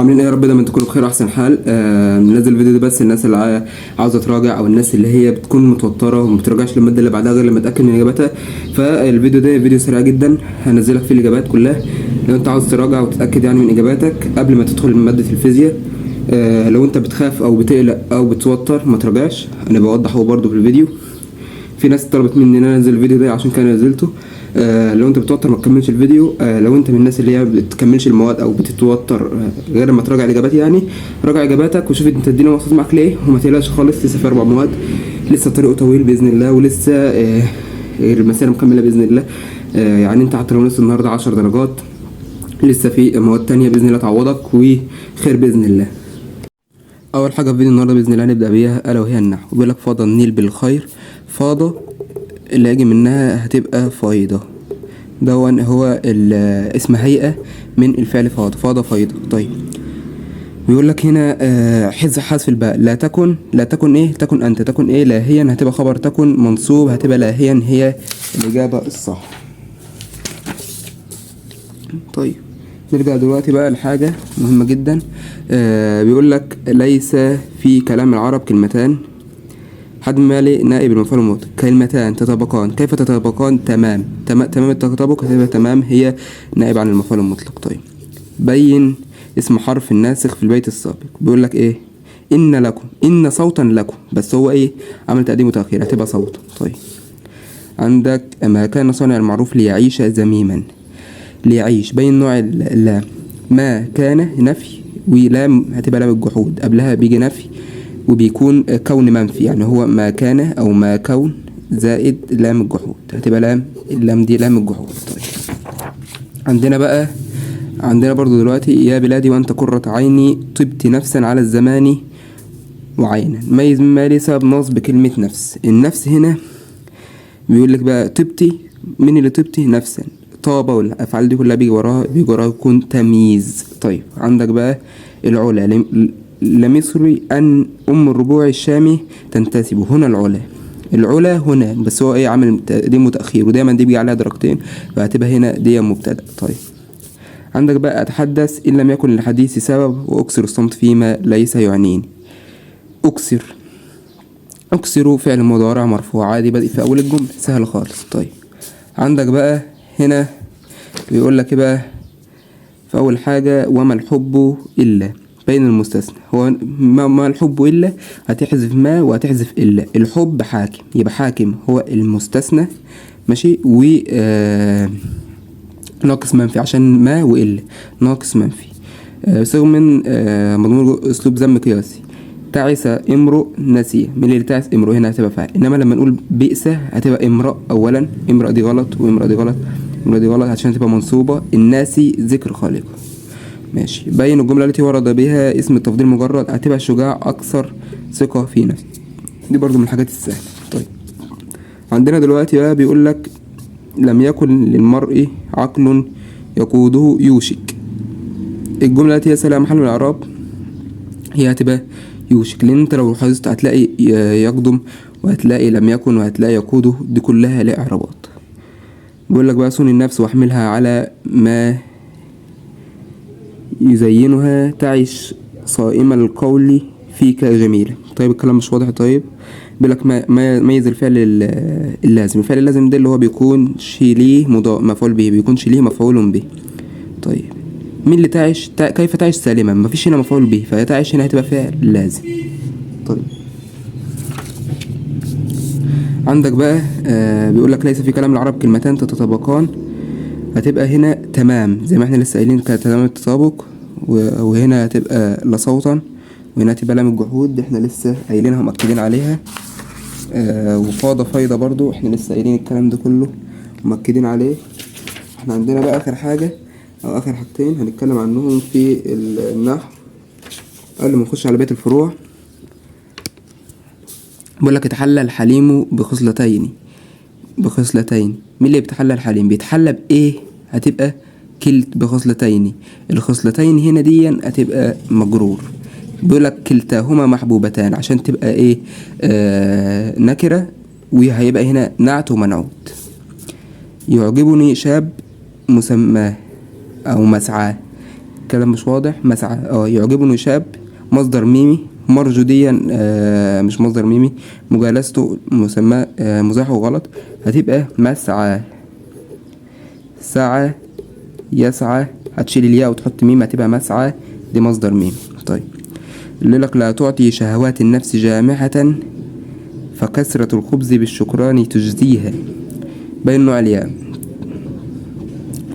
عاملين ايه؟ يا رب دايما تكونوا بخير واحسن حال. منزل الفيديو ده بس الناس اللي عاوزه تراجع، او الناس اللي هي بتكون متوتره وما بتراجعش الماده اللي بعدها غير لما تاكد من اجاباتها. فالفيديو ده فيديو سريع جدا، هنزلك فيه الاجابات كلها لو انت عاوز تراجع وتتاكد يعني من اجاباتك قبل ما تدخل ماده الفيزياء. لو انت بتخاف او بتقلق او بتوتر ما تراجعش، انا بوضحه برده في الفيديو. في ناس طلبت مني ان انا انزل الفيديو ده عشان كان نزلته. لو انت بتوتر ما تكملش الفيديو. لو انت من الناس اللي هي بتكملش المواد او بتتوتر غير لما تراجع الاجابات، يعني راجع اجاباتك وشوف انت الدنيا واصله معاك ليه، وما تقلقش خالص. لسه في 4 مواد، لسه طريقه طويل باذن الله، ولسه المسألة مكمله باذن الله. يعني انت حتى لو نص النهارده 10 درجات لسه في مواد تانية باذن الله تعوضك وخير باذن الله. اول حاجه في فيديو النهارده باذن الله هنبدا بيها الا وهي النحو. بيقول لك فاض النيل بالخير، فاض اللي يجي منها هتبقى فايضه، دون هو اسم هيئه من الفعل فاض، فاض فايضه. طيب بيقول لك هنا حذف الباء، لا تكن ايه، تكن انت، تكن ايه لاهيا هتبقى خبر، تكن منصوب هتبقى لاهيا هي الاجابه الصح. طيب نرجع دلوقتي بقى لحاجه مهمه جدا. بيقول لك ليس في كلام العرب كلمتان حد مالي نائب المفعول المطلق، كلمتان تطابقان، كيف تطابقان؟ تمام التطابق هتبقى تمام هي نائب عن المفعول المطلق. طيب بين اسم حرف الناسخ في البيت السابق. بيقول لك ايه؟ ان لكم، ان صوتا لكم، بس هو ايه؟ عمل تقديم وتاخير هتبقى صوتا. طيب عندك ما كان صانع المعروف ليعيش ذميما، ليعيش بين نوع اللام، ما كان نفي، ولام هتبقى لام الجحود، قبلها بيجي نفي وبيكون كون منفي، يعني هو ما كان او ما كون زائد لام الجحود هتبقى اللام دي لام الجحود. طيب عندنا برضو دلوقتي يا بلادي وانت قرة عيني، طبت نفسا على الزمان وعينا، ميز مما ليه سبب نصب كلمة نفس. النفس هنا بيقول لك بقى طبتي، من اللي طبتي؟ نفسا، طابة والافعال دي كلها بيجي وراها يكون تمييز. طيب عندك بقى العلا، لمصري أن أم الربوع الشامي تنتسب، هنا العلا هنا، بس هو ايه؟ عامل تقديم وتأخير، ودايما دي بيجي عليها درجتين فهتبقى هنا دي مبتدأ. طيب عندك بقى أتحدث إن لم يكن للحديث سبب، وأكثر الصمت فيما ليس يعنيني. أكثر فعل مضارع مرفوع عادي بادئ في أول الجملة، سهل خالص. طيب عندك بقى هنا بيقول لك بقى في أول حاجة وما الحب إلا، بين المستثنى هو ما الحب إلا، هتحذف ما وهتحذف إلا. الحب حاكم، يبقى حاكم هو المستثنى ماشي، و ناقص منفي عشان ما وإلا ناقص منفي. صيغ من مضمون أسلوب ذم قياسي. تعس امرؤ نسي، من اللي تعس امرؤ هنا هتبقى فاعل، إنما لما نقول بئس هتبقى امرأ أولا، امرأ دي غلط وامرأ دي غلط، امرأ دي غلط عشان تبقى منصوبة. الناسي ذكر خالق ماشي. بين الجملة التي ورد بها اسم التفضيل مجرد، هتبقى شجاع أكثر ثقة في نفسه، دي برضو من الحاجات السهلة. طيب عندنا دلوقتي بقى بيقول لك لم يكن للمرء عقل يقوده يوشك. الجملة التي هي سلة محل من الإعراب هي هتبقى يوشك، لأن انت لو لاحظت هتلاقي يقدم وهتلاقي لم يكن وهتلاقي يقوده، دي كلها لها إعرابات. بيقول لك بقى صون النفس واحملها على ما يزينها، تعيش صائم القول فيك جميلة. طيب الكلام مش واضح. طيب بيقول لك ميز الفعل اللازم. الفعل اللازم ده اللي هو بيكون شيليه مفعول به، بيكون شيليه مفعول به. طيب مين اللي تعيش؟ كيف تعيش سالما، مفيش هنا مفعول به، فهي تعيش هنا هتبقى فعل لازم. طيب عندك بقى بيقول لك ليس في كلام العرب كلمتان تتطابقان، هتبقى هنا تمام زي ما احنا لسه قايلين كتمام التطابق، وهنا هتبقى لا صوتا، وهنا هتبقى لام الجحود دي احنا لسه قايلينها مأكدين عليها. وفاضة فايضة برضو احنا لسه قايلين الكلام ده كله مأكدين عليه. احنا عندنا بقى اخر حاجة او اخر حاجتين هنتكلم عنهم في النحو قبل ما نخش على بيت الفروع. بقول لك اتحلى الحليم بخصلتين، مين اللي بيتحلى الحليم؟ بيتحلى بايه؟ هتبقى كلت بخصلتين، الخصلتين هنا دي هتبقى مجرور. بيقول لك كلتاهما محبوبتان عشان تبقى ايه؟ نكره، وهيبقى هنا نعت ومنعوت. يعجبني شاب مسماه او مسعاه، الكلام مش واضح. مسعى يعجبني شاب، مصدر ميمي. مرجو ديا مش مصدر ميمي، مجالسته مسمى مزاحه غلط، هتبقى مسعى. سعى يسعى، هتشيل الياء وتحط ميم، هتبقى مسعى، دي مصدر ميم. طيب اللي لك لا تعطي شهوات النفس جامحة، فكسرة الخبز بالشكران تجزيها. بين نوع الياء.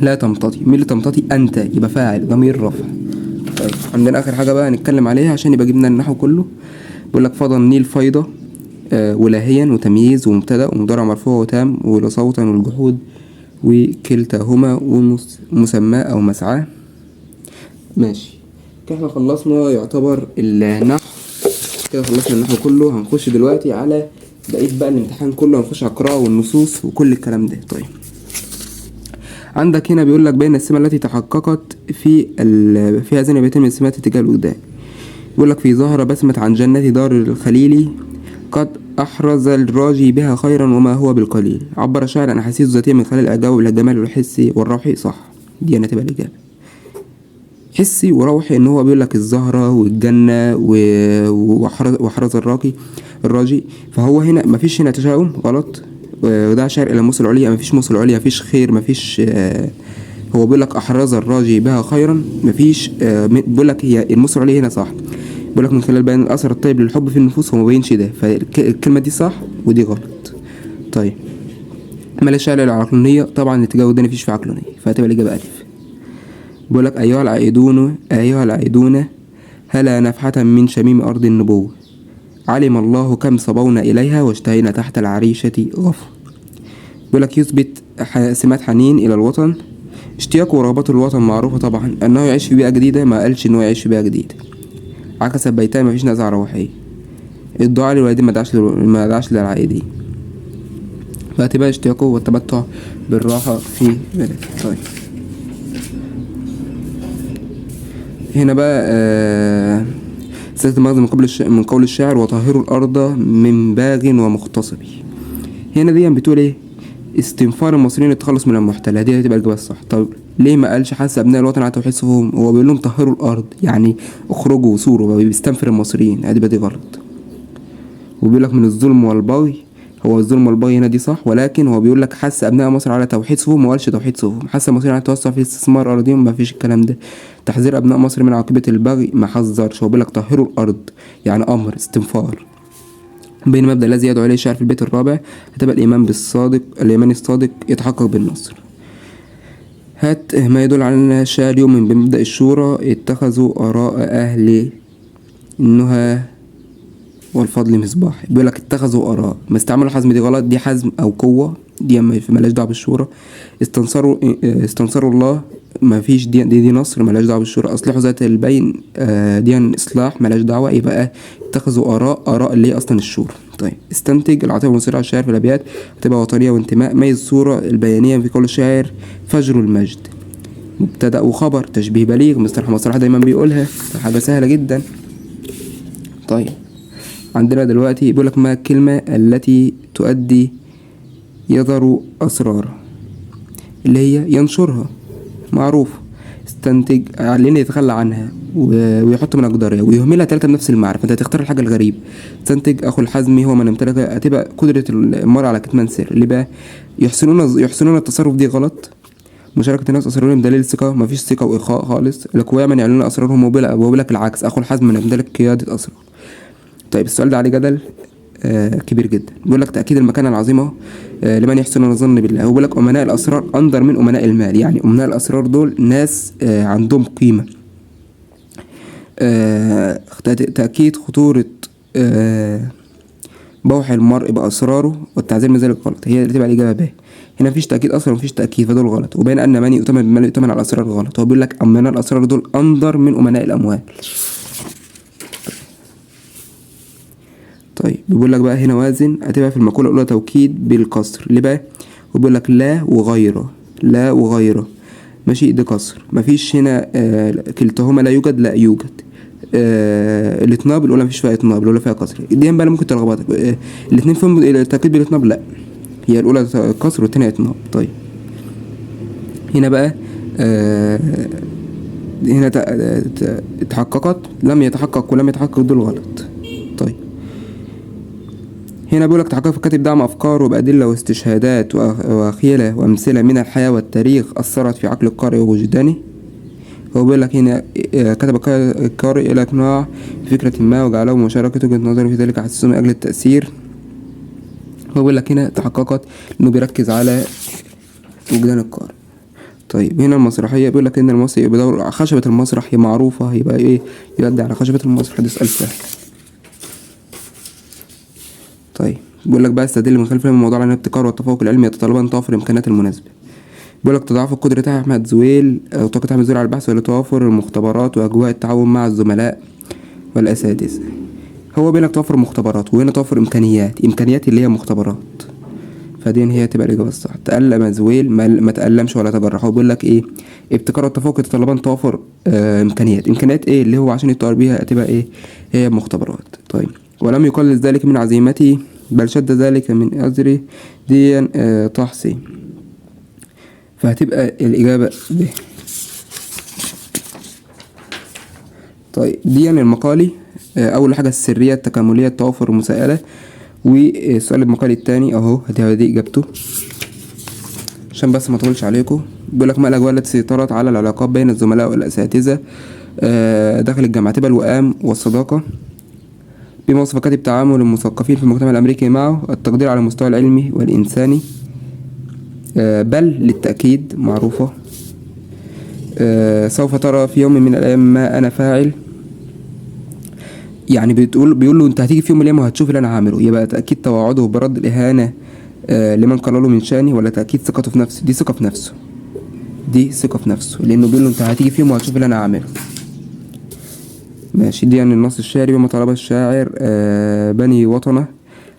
لا تمتطي، مين اللي تمتطي؟ أنت، يبقى فاعل ضمير رفع. طيب عندنا آخر حاجة بقى نتكلم عليها عشان يبقى جبنا النحو كله. بيقولك فضل النيل فيضة ولاهيا وتمييز ومبتدأ ومضارع مرفوع وتام ولصوتا والجحود وكلتاهما ومسماه أو مسعاه. ماشي كده احنا خلصنا يعتبر النحو، كده خلصنا النحو كله. هنخش دلوقتي على بقيت بقى الامتحان كله، هنخش على القراءة والنصوص وكل الكلام ده. طيب عندك هنا بيقول لك بين السمة التي تحققت في هذين البيتين من السمات اتجاه الوجدان. بيقول لك في ظهر بسمة عن جنة دار الخليل، قد أحرز الراجي بها خيرا وما هو بالقليل. عبر الشاعر عن أحاسيس ذاتية من خلال الإعجاب بالجمال والحسي والروحي. صح، دي أنا تبقى الإجابة. حسي وروحي، إن هو بيقول لك الزهرة والجنة وحرز الراجي، فهو هنا مفيش هنا تشاؤم، غلط. وده شعر الى موصل عليا، مفيش موصل عليا، مفيش خير، مفيش هو بيقول لك احرز الراجي بها خيرا، مفيش بيقول لك هي الموصل عليا هنا صح. بيقول لك من خلال بيان الاثر الطيب للحب في النفوس، هو ما بينش ده، فالكلمه دي صح ودي غلط. طيب مال الشعر العقلانيه، طبعا الاتجاه ده مفيش في عقلانيه، فهتبقى الاجابه الف. بيقول لك ايها العائدون هلا نفحه من شميم ارض النبوه، علم الله كم صبونا إليها واشتهينا تحت العريشة غفر. بيقولك يثبت سمات حنين إلى الوطن، اشتياق ورغبة الوطن معروفة طبعا، أنه يعيش في بيئة جديدة، ما قالش أنه يعيش في بيئة جديدة. عكس البيتين، مفيش نزعة روحية. الدعاء للوالدين ما دعاش للعائدين، فهتبقى اشتياقه والتمتع بالراحة في بلد. طيب هنا بقى سيرة المغزى من قول الشاعر وطهروا الأرض من باغ ومغتصب. هنا دي بتقول ايه؟ استنفار المصريين للتخلص من المحتل، دي هتبقى الإجابة الصح. طب ليه ما قالش حث أبناء الوطن على توحيد صفوفهم؟ هو بيقول لهم طهروا الأرض، يعني اخرجوا وصوروا، بيستنفر المصريين، هتبقى دي غلط. وبيقول لك من الظلم والبغي، هو الظلم والبغي هنا دي صح، ولكن هو بيقول لك حث أبناء مصر على توحيد صفوفهم، ما قالش توحيد صفوفهم. حث المصريين على التوسع في استثمار أراضيهم، ما فيش الكلام ده. تحذير أبناء مصر من عاقبة البغي، ما حذرش. هو بيقول لك طهروا الأرض، يعني أمر استنفار. بين المبدأ الذي يدعو إليه الشاعر في البيت الرابع، هتبقى الإيمان الصادق يتحقق بالنصر. هات ما يدل على أن الشاعر يؤمن بمبدأ الشورى، اتخذوا آراء أهل النهى والفضل مصباح. بيقول لك اتخذوا آراء، ما استعملوا حزم، دي غلط، دي حزم أو قوة، دي مالهاش دعوة بالشورى. استنصروا الله، ما فيش دي نصر، مالهاش دعوة بالشورى. أصلحوا ذات البين، دي إصلاح، مالهاش دعوة. يبقى اتخذوا آراء اللي هي أصلا الشورى. طيب استنتج العاطفة والمصيرة على الشاعر في الأبيات، هتبقى وطنية وانتماء. ميز الصورة البيانية في قول الشاعر فجر المجد، مبتدأ وخبر، تشبيه بليغ، مصطلح مصطلح دايما بيقولها، حاجة سهلة جدا. طيب عندنا دلوقتي بيقولك ما الكلمة التي تؤدي يظهر أسرار، اللي هي ينشرها، معروف. استنتج علينا يتخلى عنها ويحط من أقدارها ويهملها ثلاثة بنفس المعرفة، انت هتختار الحاجة الغريبة. استنتج أخو الحزم هو من امتلك، هتبقى قدرة المرء على كتمان سر. اللي بقى يحسنون التصرف، دي غلط. مشاركة الناس أسرارهم دليل الثقة، مفيش ثقة وإخاء خالص. الأقوياء من يعلنون أسرارهم، وبيقولك العكس، أخو الحزم من يمتلك قيادة أسرار. طيب السؤال ده عليه جدل كبير جدا. بيقول لك تأكيد المكانة العظيمة لمن يحسن الظن بالله. هو بيقول لك أمناء الأسرار أندر من أمناء المال، يعني أمناء الأسرار دول ناس عندهم قيمة. تأكيد خطورة بوح المرء بأسراره والتعزير من ذلك غلط، هي اللي تبقى الإجابة ب. هنا مفيش تأكيد أصلا، مفيش تأكيد، فدول غلط. وبين أن من يؤتمن بما لا يؤتمن على الأسرار غلط. هو بيقول لك أمناء الأسرار دول أندر من أمناء الأموال. طيب بيقول لك بقى هنا وازن، هتبقى في المقولة الأولى توكيد بالكسر. ليه بقى؟ وبيقول لك لا وغيره، ماشي، ده كسر. مفيش هنا كلتهما لا يوجد، لا يوجد. الاتناب الأولى مفيش فيها اتناب، الأولى فيها كسر. دي بقى ممكن تلخبطك، الاتنين فيهم التأكيد بالاتناب، لا، هي الأولى كسر والتانية اتناب. طيب هنا بقى هنا اتحققت، لم يتحقق ولم يتحقق دول غلط. طيب هنا بيقولك تحقق في الكاتب دعم أفكاره بأدلة واستشهادات وخيلة وأمثلة من الحياة والتاريخ أثرت في عقل القارئ ووجدانه. هو بيقولك هنا كتب القارئ إلى إقناع بفكرة ما وجعله مشاركة وجهة نظره في ذلك حسسه من أجل التأثير. هو بيقولك هنا تحققت إنه بيركز على وجدان القارئ. طيب هنا المسرحية بيقولك إن الممثل بدور خشبة المسرح هي معروفة، يبقى إيه يؤدي على خشبة المسرح. ده سؤال سهل. طيب بيقولك بقى استدل من خلال فهم الموضوع على أن الابتكار والتفوق العلمي يتطلبان توافر الإمكانيات المناسبة. بيقولك تضاعف قدرة أحمد زويل أو طاقة أحمد زويل على البحث ولتوافر المختبرات وأجواء التعاون مع الزملاء والأساتذة. هو بيقولك توفر مختبرات، وهنا توفر إمكانيات اللي هي مختبرات، فدي هي تبقى الإجابة الصح. تألم زويل ما تألمش ولا تجرح. هو بيقولك إيه ابتكار والتفوق يتطلبان توافر إمكانيات إيه اللي هو عشان يتطور بيها تبقى إيه هي مختبرات. طيب ولم يقلل ذلك من عزيمته بل شد ذلك من أزره دي طحسي، فهتبقى الإجابة ب. طيب دي المقالي أول حاجة السرية التكاملية التوافر المساءلة. والسؤال المقالي التاني أهو دي إجابته عشان بس ما اطولش عليكم. بيقولك ما الأجواء التي سيطرت على العلاقات بين الزملاء والأساتذة داخل الجامعة؟ تبقى الوئام والصداقة. بمواصفات كاتب تعامل المثقفين في المجتمع الأمريكي معه التقدير على المستوى العلمي والإنساني. بل للتأكيد معروفة. سوف ترى في يوم من الأيام ما أنا فاعل، يعني بيقول له أنت هتيجي في يوم من الأيام وهتشوف اللي أنا هعمله. يبقى تأكيد تواعده برد الإهانة لمن قلله من شأنه، ولا تأكيد ثقته في نفسه؟ دي ثقة في نفسه، لأنه بيقول له أنت هتيجي في يوم وهتشوف اللي أنا هعمله. ماشي. دي يعني النص الشعري. بما طلب الشاعر بني وطنه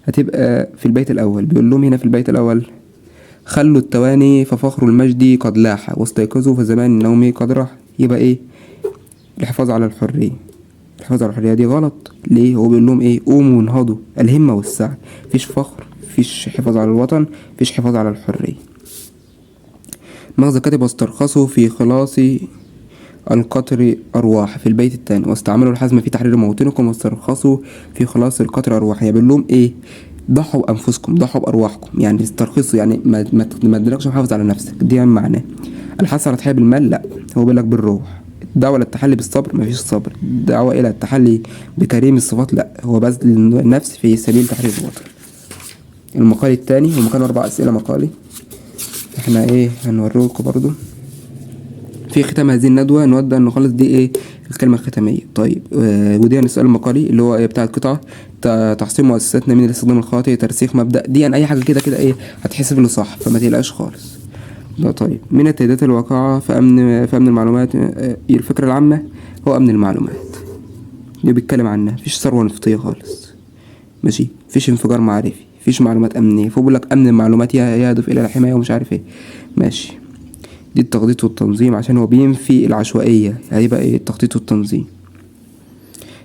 هتبقى في البيت الأول. بيقول لهم هنا في البيت الأول خلوا التواني ففخر المجد قد لاح واستيقظوا فزمان النوم قد راح. يبقى ايه الحفاظ على الحرية. دي غلط. ليه؟ هو بيقول لهم ايه قوموا وانهضوا الهمة والسعي. فيش فخر، فيش حفاظ على الوطن، فيش حفاظ على الحرية. مغزى كاتب واسترخصوا في خلاص القطر أرواح في البيت الثاني واستعملوا الحزم في تحرير موطنكم واسترخصوا في خلاص القطر أرواح. يعني بيقول لهم ايه ضحوا بأنفسكم، ضحوا بأرواحكم، يعني استرخصوا، يعني ما تدركش محافظ على نفسك. دي يعني معناه الحث على تحية بالمال، لا هو بيقول لك بالروح. الدعوة للتحلي بالصبر، مفيش الصبر. الدعوة إلى التحلي بكريم الصفات، لا هو بذل النفس في سبيل تحرير الوطن. المقال الثاني هم كانوا 4 أسئلة مقالي، احنا ايه هنوريكم برضو في ختام هذه الندوة. نود أن نخلص دي ايه الكلمة الختامية. طيب ودي السؤال المقالي اللي هو بتاع القطعة تحصين مؤسساتنا من الاستخدام الخاطئ، ترسيخ مبدأ. دي يعني أي حاجة كده ايه هتحسب له صح، فما تقلقش خالص. ده طيب من التهديدات الواقعة في أمن المعلومات. الفكرة العامة هو أمن المعلومات، دي بيتكلم عنها. مفيش ثروة نفطية خالص، ماشي، مفيش انفجار معرفي، مفيش معلومات أمنية. فبقول لك أمن المعلومات يهدف إلى الحماية ومش عارف ايه، ماشي. دي التخطيط والتنظيم عشان هو بينفي العشوائية، هيبقى ايه التخطيط والتنظيم.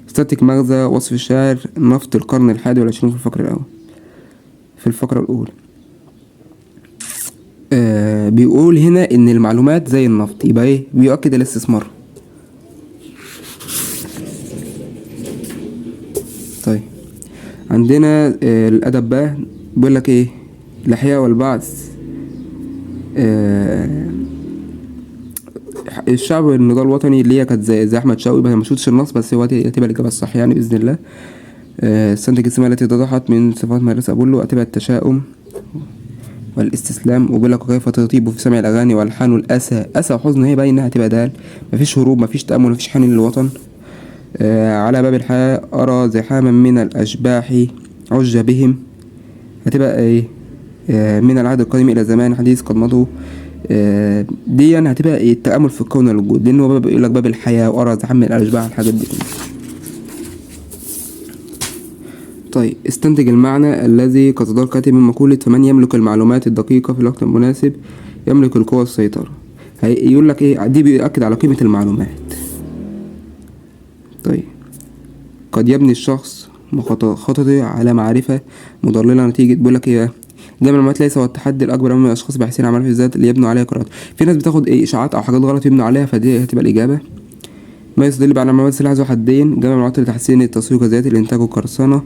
استاتيك مغزى وصف الشاعر نفط القرن 21 في الفقرة الأولى. بيقول هنا ان المعلومات زي النفط، يبقى ايه بيؤكد الاستثمار. طيب عندنا الادب بقى بيقول لك ايه الاحياء والبعث. الشعب والنضال الوطني اللي هي كانت زي احمد شوقي. بقى ما شفتش النص بس هو هتبقى الاجابه الصح يعني باذن الله. استنتج السمة التي اتضحت من صفات مدرسة أبولو هتبقى التشاؤم والاستسلام. وبيقول لك كيف تطيب في سمع الاغاني والحان الاسى، اسى وحزن، هي باين انها هتبقى دال. مفيش هروب، مفيش تامل، مفيش حنين للوطن. على باب الحياه ارى زحاما من الاشباح عج بهم، هتبقى ايه من العهد القديم الى زمان حديث قد مضوا. دي يعني هتبقى ايه التامل في الكون والوجود، لانه بيقول لك باب الحياه وارى زحام من الاشباح، الحاجات دي كلها. طيب استنتج المعنى الذي قد تدار كاتب من مقولة فمن يملك المعلومات الدقيقة في الوقت المناسب يملك القوة والسيطرة. يقول لك ايه دي بيؤكد على قيمة المعلومات. طيب قد يبني الشخص خططه على معرفة مضللة نتيجة. بيقول لك ايه جمع المعلومات ليس هو التحدي الأكبر أمام الأشخاص باحثين عن معرفة الذات اللي يبنوا عليها قرارات. في ناس بتاخد ايه إشاعات أو حاجات غلط يبنوا عليها، فدي هتبقى الإجابة. ما يستدل على معلومات سلاح ذو حدين، جمع معلومات لتحسين التسويق وزيادة الانتاج والقرصنة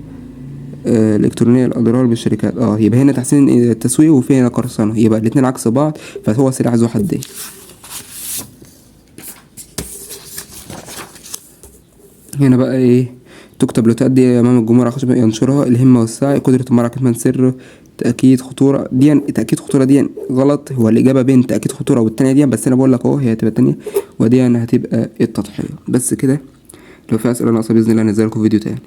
الالكترونيه، الاضرار بالشركات. يبقى هنا تحسين التسويق وفي هنا قرصنه، يبقى الاتنين عكس بعض، فهو سلاح ذو حدين. هنا بقى ايه؟ تكتب لتؤدي امام الجمهور عشان ينشرها الهمه والسعي، قدره المرأة كتمان سر، تأكيد خطورة. دي تأكيد خطورة دي غلط، هو الإجابة بين تأكيد خطورة والتانية دي، بس أنا بقول لك هي هتبقى التانية، ودي هتبقى التضحية. بس كده، لو في أسئلة ناقصة بإذن الله هنزل لكم فيديو تاني.